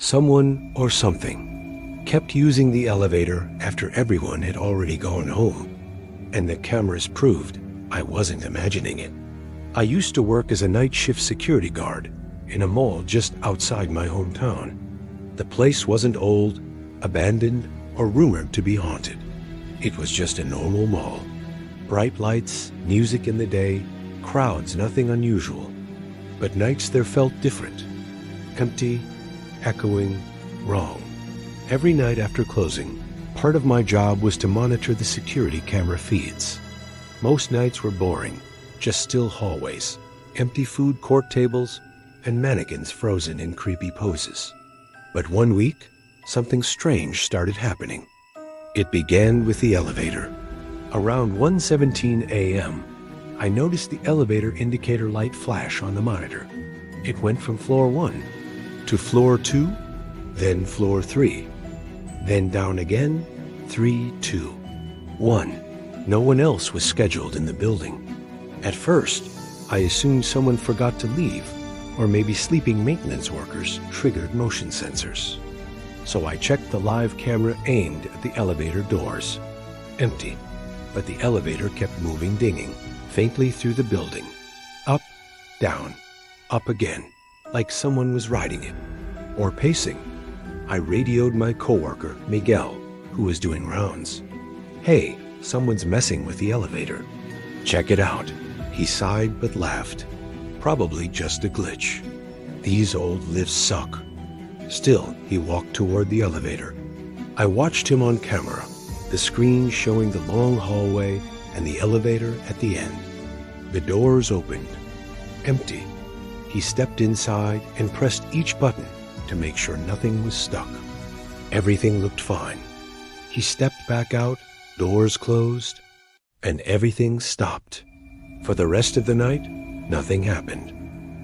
Someone or something kept using the elevator after everyone had already gone home, and the cameras proved I wasn't imagining it. I used to work as a night shift security guard in a mall just outside my hometown. The place wasn't old, abandoned, or rumored to be haunted. It was just a normal mall. Bright lights, music in the day, crowds, nothing unusual. But nights there felt different. Empty, echoing, wrong. Every night after closing, part of my job was to monitor the security camera feeds. Most nights were boring, just still hallways, empty food court tables, and mannequins frozen in creepy poses. But one week, something strange started happening. It began with the elevator. Around 1:17 a.m., I noticed the elevator indicator light flash on the monitor. It went from floor 1 to floor 2, then floor 3, then down again, 3, 2, 1. No one else was scheduled in the building. At first, I assumed someone forgot to leave, or maybe sleeping maintenance workers triggered motion sensors. So I checked the live camera aimed at the elevator doors. Empty, but the elevator kept moving, dinging, faintly through the building. Up, down, up again, like someone was riding it, or pacing. I radioed my coworker, Miguel, who was doing rounds. "Hey, someone's messing with the elevator. Check it out." He sighed but laughed. "Probably just a glitch. These old lifts suck." Still, he walked toward the elevator. I watched him on camera, the screen showing the long hallway and the elevator at the end. The doors opened. Empty. He stepped inside and pressed each button to make sure nothing was stuck. Everything looked fine. He stepped back out, doors closed, and everything stopped. For the rest of the night, nothing happened.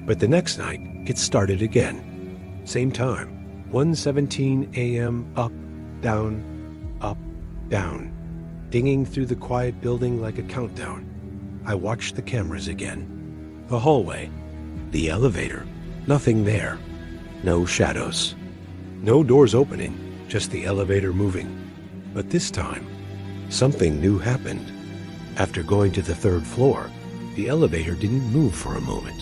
But the next night, it started again. Same time, 1:17 a.m., up, down, dinging through the quiet building like a countdown. I watched the cameras again. The hallway, the elevator, nothing there. No shadows. No doors opening, just the elevator moving. But this time, something new happened. After going to the 3rd floor, the elevator didn't move for a moment.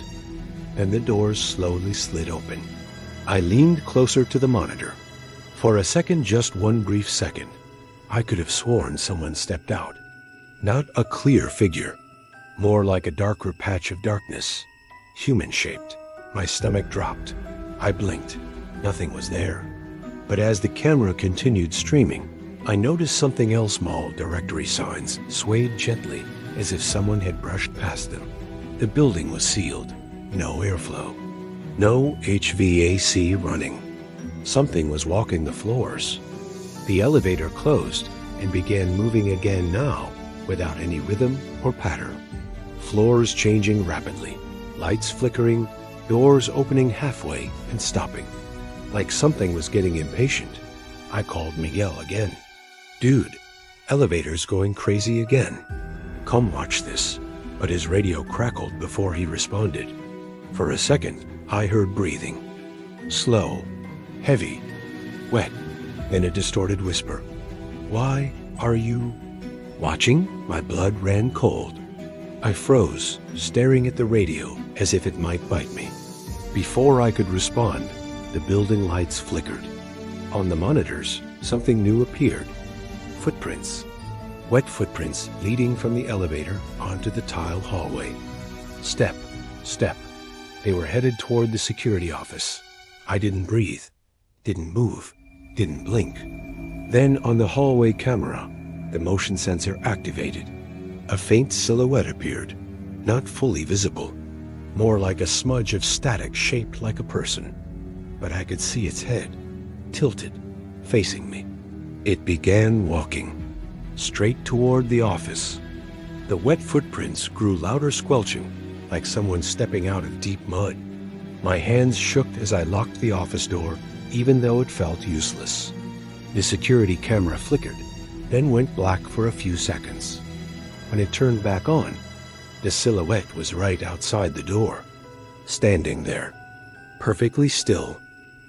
Then the doors slowly slid open. I leaned closer to the monitor. For a second, just one brief second, I could have sworn someone stepped out. Not a clear figure, more like a darker patch of darkness, human-shaped. My stomach dropped. I blinked. Nothing was there. But as the camera continued streaming, I noticed something else. Small directory signs swayed gently as if someone had brushed past them. The building was sealed. No airflow. No HVAC running. Something was walking the floors. The elevator closed and began moving again now, without any rhythm or pattern. Floors changing rapidly, lights flickering, doors opening halfway and stopping. Like something was getting impatient. I called Miguel again. "Dude, elevator's going crazy again. Come watch this." But his radio crackled before he responded. For a second, I heard breathing. Slow, heavy, wet, then a distorted whisper. "Why are you watching?" My blood ran cold. I froze, staring at the radio as if it might bite me. Before I could respond, the building lights flickered. On the monitors, something new appeared. Footprints. Wet footprints leading from the elevator onto the tile hallway. Step, step. They were headed toward the security office. I didn't breathe, didn't move, didn't blink. Then on the hallway camera, the motion sensor activated. A faint silhouette appeared, not fully visible, more like a smudge of static shaped like a person. But I could see its head, tilted, facing me. It began walking, straight toward the office. The wet footprints grew louder, squelching, like someone stepping out of deep mud. My hands shook as I locked the office door, even though it felt useless. The security camera flickered, then went black for a few seconds. When it turned back on, the silhouette was right outside the door, standing there, perfectly still,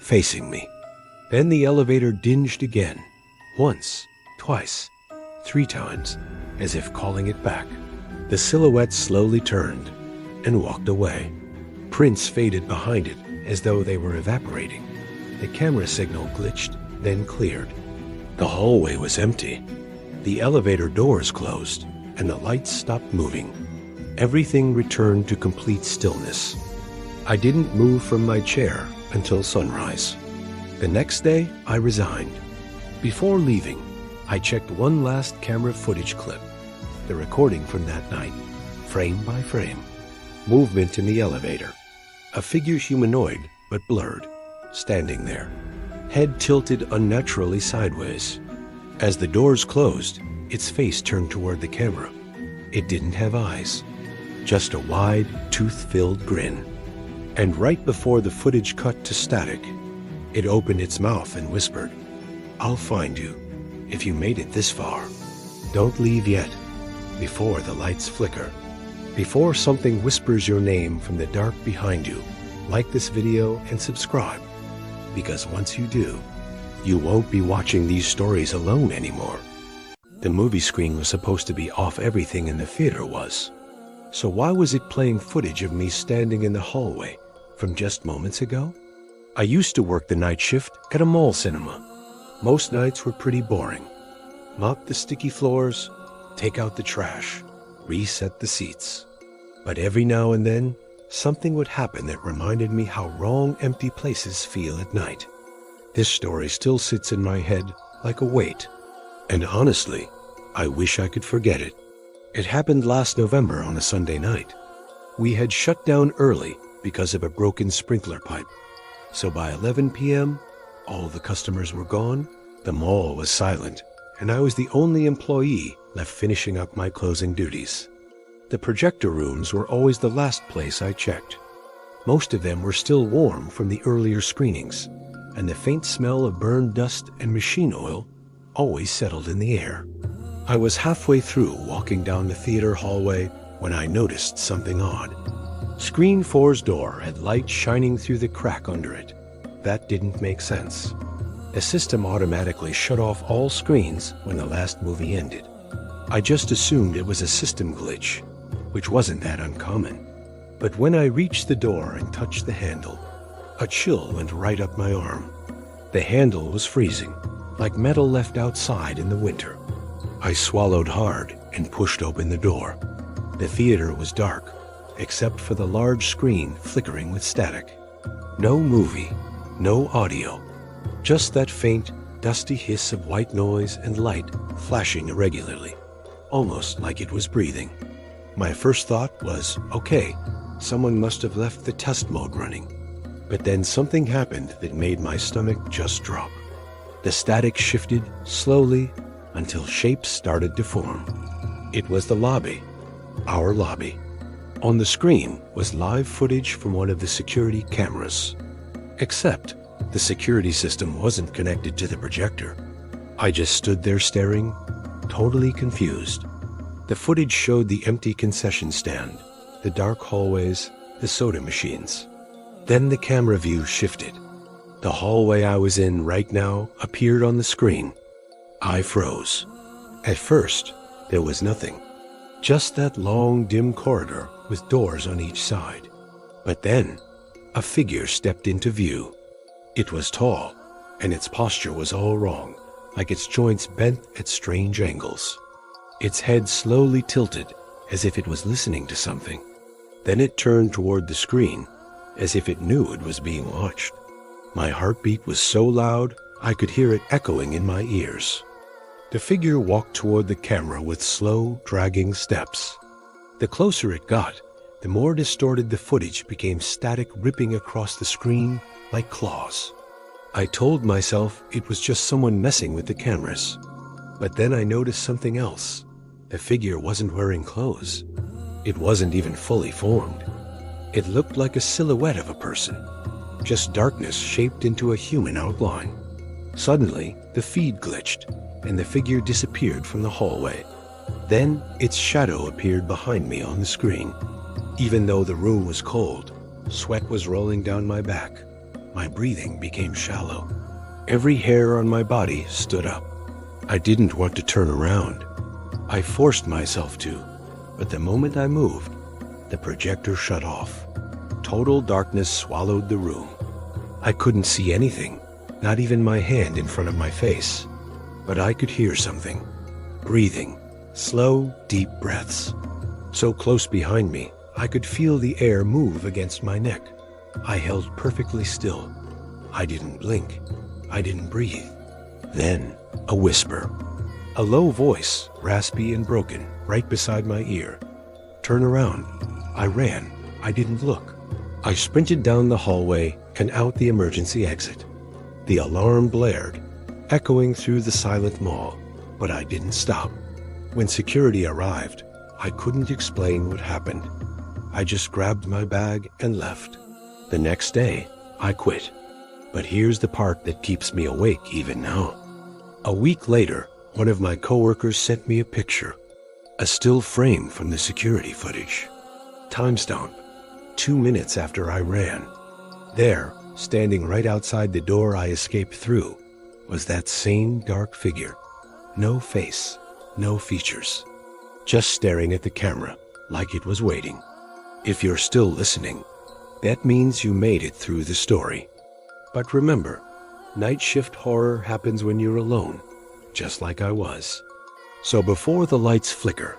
facing me. Then the elevator dinged again. Once, twice, 3 times, as if calling it back. The silhouette slowly turned and walked away. Prints faded behind it as though they were evaporating. The camera signal glitched, then cleared. The hallway was empty. The elevator doors closed, and the lights stopped moving. Everything returned to complete stillness. I didn't move from my chair until sunrise. The next day, I resigned. Before leaving, I checked one last camera footage clip, the recording from that night, frame by frame. Movement in the elevator. A figure humanoid, but blurred, standing there, head tilted unnaturally sideways. As the doors closed, its face turned toward the camera. It didn't have eyes, just a wide, tooth-filled grin. And right before the footage cut to static, it opened its mouth and whispered, "I'll find you, if you made it this far. Don't leave yet, before the lights flicker, before something whispers your name from the dark behind you. Like this video and subscribe, because once you do, you won't be watching these stories alone anymore." The movie screen was supposed to be off. Everything in the theater was. So why was it playing footage of me standing in the hallway from just moments ago? I used to work the night shift at a mall cinema. Most nights were pretty boring. Mop the sticky floors, take out the trash, reset the seats. But every now and then, something would happen that reminded me how wrong empty places feel at night. This story still sits in my head like a weight. And honestly, I wish I could forget it. It happened last November on a Sunday night. We had shut down early because of a broken sprinkler pipe. So by 11 p.m., all the customers were gone, the mall was silent, and I was the only employee left finishing up my closing duties. The projector rooms were always the last place I checked. Most of them were still warm from the earlier screenings, and the faint smell of burned dust and machine oil always settled in the air. I was halfway through walking down the theater hallway when I noticed something odd. Screen 4's door had light shining through the crack under it. That didn't make sense. The system automatically shut off all screens when the last movie ended. I just assumed it was a system glitch, which wasn't that uncommon. But when I reached the door and touched the handle, a chill went right up my arm. The handle was freezing, like metal left outside in the winter. I swallowed hard and pushed open the door. The theater was dark, except for the large screen flickering with static. No movie, no audio, just that faint, dusty hiss of white noise and light flashing irregularly, almost like it was breathing. My first thought was, okay, someone must have left the test mode running. But then something happened that made my stomach just drop. The static shifted slowly until shapes started to form. It was the lobby, our lobby. On the screen was live footage from one of the security cameras. Except the security system wasn't connected to the projector. I just stood there staring, totally confused. The footage showed the empty concession stand, the dark hallways, the soda machines. Then the camera view shifted. The hallway I was in right now appeared on the screen. I froze. At first, there was nothing. Just that long, dim corridor with doors on each side. But then, a figure stepped into view. It was tall, and its posture was all wrong, like its joints bent at strange angles. Its head slowly tilted, as if it was listening to something. Then it turned toward the screen, as if it knew it was being watched. My heartbeat was so loud, I could hear it echoing in my ears. The figure walked toward the camera with slow, dragging steps. The closer it got, the more distorted the footage became, static ripping across the screen like claws. I told myself it was just someone messing with the cameras. But then I noticed something else. The figure wasn't wearing clothes. It wasn't even fully formed. It looked like a silhouette of a person, just darkness shaped into a human outline. Suddenly, the feed glitched, and the figure disappeared from the hallway. Then, its shadow appeared behind me on the screen. Even though the room was cold, sweat was rolling down my back. My breathing became shallow. Every hair on my body stood up. I didn't want to turn around. I forced myself to, but the moment I moved, the projector shut off. Total darkness swallowed the room. I couldn't see anything, not even my hand in front of my face. But I could hear something. Breathing, slow, deep breaths. So close behind me, I could feel the air move against my neck. I held perfectly still. I didn't blink. I didn't breathe. Then, a whisper. A low voice, raspy and broken, right beside my ear. Turn around. I ran. I didn't look. I sprinted down the hallway and out the emergency exit. The alarm blared, echoing through the silent mall, but I didn't stop. When security arrived, I couldn't explain what happened. I just grabbed my bag and left. The next day, I quit. But here's the part that keeps me awake even now. A week later, one of my coworkers sent me a picture, a still frame from the security footage. Timestamp, 2 minutes after I ran. There, standing right outside the door I escaped through, was that same dark figure. No face, no features. Just staring at the camera, like it was waiting. If you're still listening, that means you made it through the story. But remember, night shift horror happens when you're alone, just like I was. So before the lights flicker,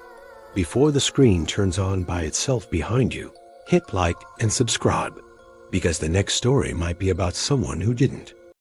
before the screen turns on by itself behind you, hit like and subscribe, because the next story might be about someone who didn't.